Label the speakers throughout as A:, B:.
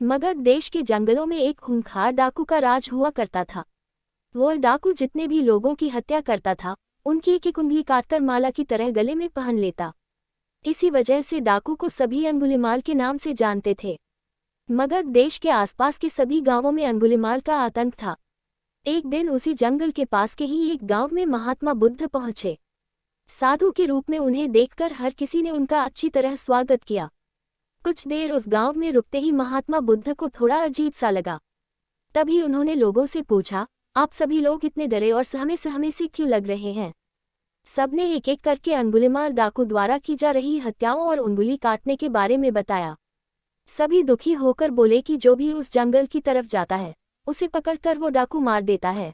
A: मगध देश के जंगलों में एक खूंखार डाकू का राज हुआ करता था। वो डाकू जितने भी लोगों की हत्या करता था, उनकी एक एक उंगली काटकर माला की तरह गले में पहन लेता। इसी वजह से डाकू को सभी अंगुलिमाल के नाम से जानते थे। मगध देश के आसपास के सभी गांवों में अंगुलिमाल का आतंक था। एक दिन उसी जंगल के पास के ही एक गांव में महात्मा बुद्ध पहुंचे। साधु के रूप में उन्हें देखकर हर किसी ने उनका अच्छी तरह स्वागत किया। कुछ देर उस गांव में रुकते ही महात्मा बुद्ध को थोड़ा अजीब सा लगा। तभी उन्होंने लोगों से पूछा, आप सभी लोग इतने डरे और सहमे सहमे से क्यों लग रहे हैं? सबने एक एक करके अंगुलिमाल डाकू द्वारा की जा रही हत्याओं और उंगली काटने के बारे में बताया। सभी दुखी होकर बोले कि जो भी उस जंगल की तरफ जाता है, उसे पकड़कर वो डाकू मार देता है।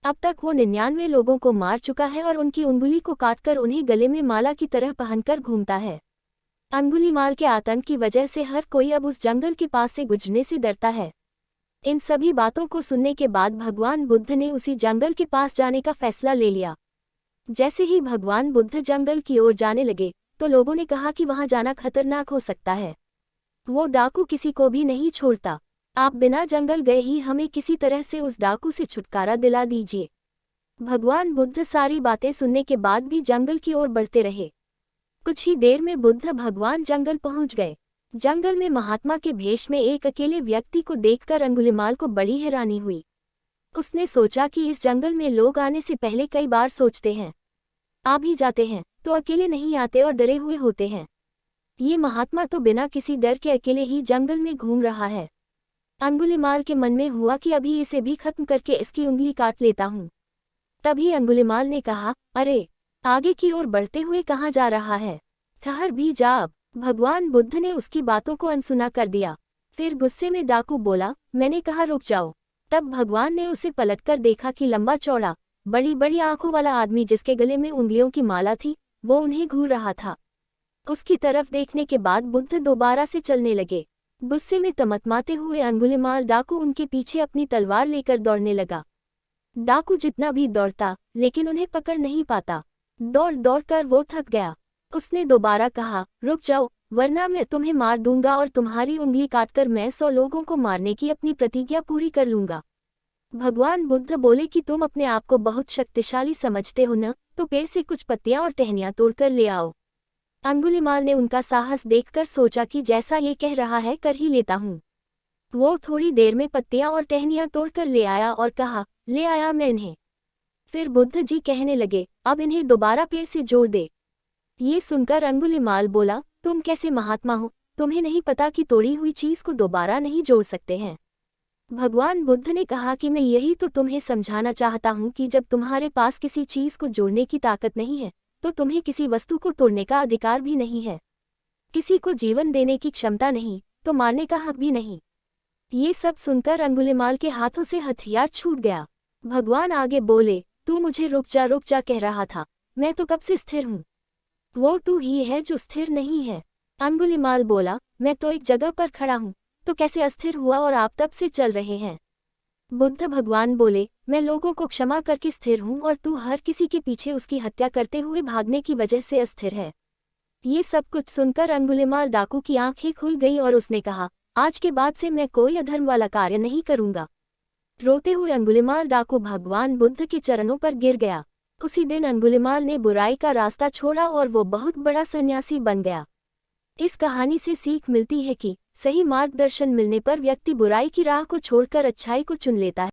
A: अब तक वो 99 लोगों को मार चुका है और उनकी उंगली को काटकर उन्हें गले में माला की तरह पहनकर घूमता है। अंगुलिमाल के आतंक की वजह से हर कोई अब उस जंगल के पास से गुजरने से डरता है। इन सभी बातों को सुनने के बाद भगवान बुद्ध ने उसी जंगल के पास जाने का फैसला ले लिया। जैसे ही भगवान बुद्ध जंगल की ओर जाने लगे, तो लोगों ने कहा कि वहां जाना खतरनाक हो सकता है। वो डाकू किसी को भी नहीं छोड़ता। आप बिना जंगल गए ही हमें किसी तरह से उस डाकू से छुटकारा दिला दीजिए। भगवान बुद्ध सारी बातें सुनने के बाद भी जंगल की ओर बढ़ते रहे। कुछ ही देर में बुद्ध भगवान जंगल पहुंच गए। जंगल में महात्मा के भेष में एक अकेले व्यक्ति को देखकर अंगुलिमाल को बड़ी हैरानी हुई। उसने सोचा कि इस जंगल में लोग आने से पहले कई बार सोचते हैं, आ भी जाते हैं तो अकेले नहीं आते और डरे हुए होते हैं। ये महात्मा तो बिना किसी डर के अकेले ही जंगल में घूम रहा है। अंगुलिमाल के मन में हुआ कि अभी इसे भी खत्म करके इसकी उंगली काट लेता हूँ। तभी अंगुलिमाल ने कहा, अरे, आगे की ओर बढ़ते हुए कहाँ जा रहा है? ठहर भी जा अब। भगवान बुद्ध ने उसकी बातों को अनसुना कर दिया। फिर गुस्से में डाकू बोला, मैंने कहा रुक जाओ। तब भगवान ने उसे पलटकर देखा कि लंबा चौड़ा, बड़ी बड़ी आंखों वाला आदमी जिसके गले में उंगलियों की माला थी, वो उन्हें घूर रहा था। उसकी तरफ देखने के बाद बुद्ध दोबारा से चलने लगे। गुस्से में तमतमाते हुए अंगुलिमाल डाकू उनके पीछे अपनी तलवार लेकर दौड़ने लगा। डाकू जितना भी दौड़ता, लेकिन उन्हें पकड़ नहीं पाता। दौड़ दौड़ कर वो थक गया। उसने दोबारा कहा, रुक जाओ, वरना मैं तुम्हें मार दूंगा और तुम्हारी उंगली काटकर मैं 100 लोगों को मारने की अपनी प्रतिज्ञा पूरी कर लूंगा। भगवान बुद्ध बोले कि तुम अपने आप को बहुत शक्तिशाली समझते हो न, तो पेड़ से कुछ पत्तियां और टहनियां तोड़कर ले आओ। अंगुलिमाल ने उनका साहस देखकर सोचा कि जैसा ये कह रहा है कर ही लेता हूँ। वो थोड़ी देर में पत्तियां और टहनियां तोड़कर ले आया और कहा, ले आया मैं इन्हें। फिर बुद्ध जी कहने लगे, अब इन्हें दोबारा पेड़ से जोड़ दे। ये सुनकर अंगुलिमाल बोला, तुम कैसे महात्मा हो, तुम्हें नहीं पता कि तोड़ी हुई चीज को दोबारा नहीं जोड़ सकते हैं? भगवान बुद्ध ने कहा कि मैं यही तो तुम्हें समझाना चाहता हूँ कि जब तुम्हारे पास किसी चीज को जोड़ने की ताकत नहीं है, तो तुम्हें किसी वस्तु को तोड़ने का अधिकार भी नहीं है। किसी को जीवन देने की क्षमता नहीं, तो मारने का हक भी नहीं। ये सब सुनकर अंगुलिमाल के हाथों से हथियार छूट गया। भगवान आगे बोले, तू मुझे रुक जा कह रहा था, मैं तो कब से स्थिर हूँ। वो तू ही है जो स्थिर नहीं है। अंगुलिमाल बोला, मैं तो एक जगह पर खड़ा हूँ, तो कैसे अस्थिर हुआ और आप तब से चल रहे हैं? बुद्ध भगवान बोले, मैं लोगों को क्षमा करके स्थिर हूँ और तू हर किसी के पीछे उसकी हत्या करते हुए भागने की वजह से अस्थिर है। ये सब कुछ सुनकर अंगुलिमाल डाकू की आंखें खुल गई और उसने कहा, आज के बाद से मैं कोई अधर्म वाला कार्य नहीं करूँगा। रोते हुए अंगुलिमाल डाकू भगवान बुद्ध के चरणों पर गिर गया। उसी दिन अंगुलिमाल ने बुराई का रास्ता छोड़ा और वो बहुत बड़ा सन्यासी बन गया। इस कहानी से सीख मिलती है कि सही मार्गदर्शन मिलने पर व्यक्ति बुराई की राह को छोड़कर अच्छाई को चुन लेता है।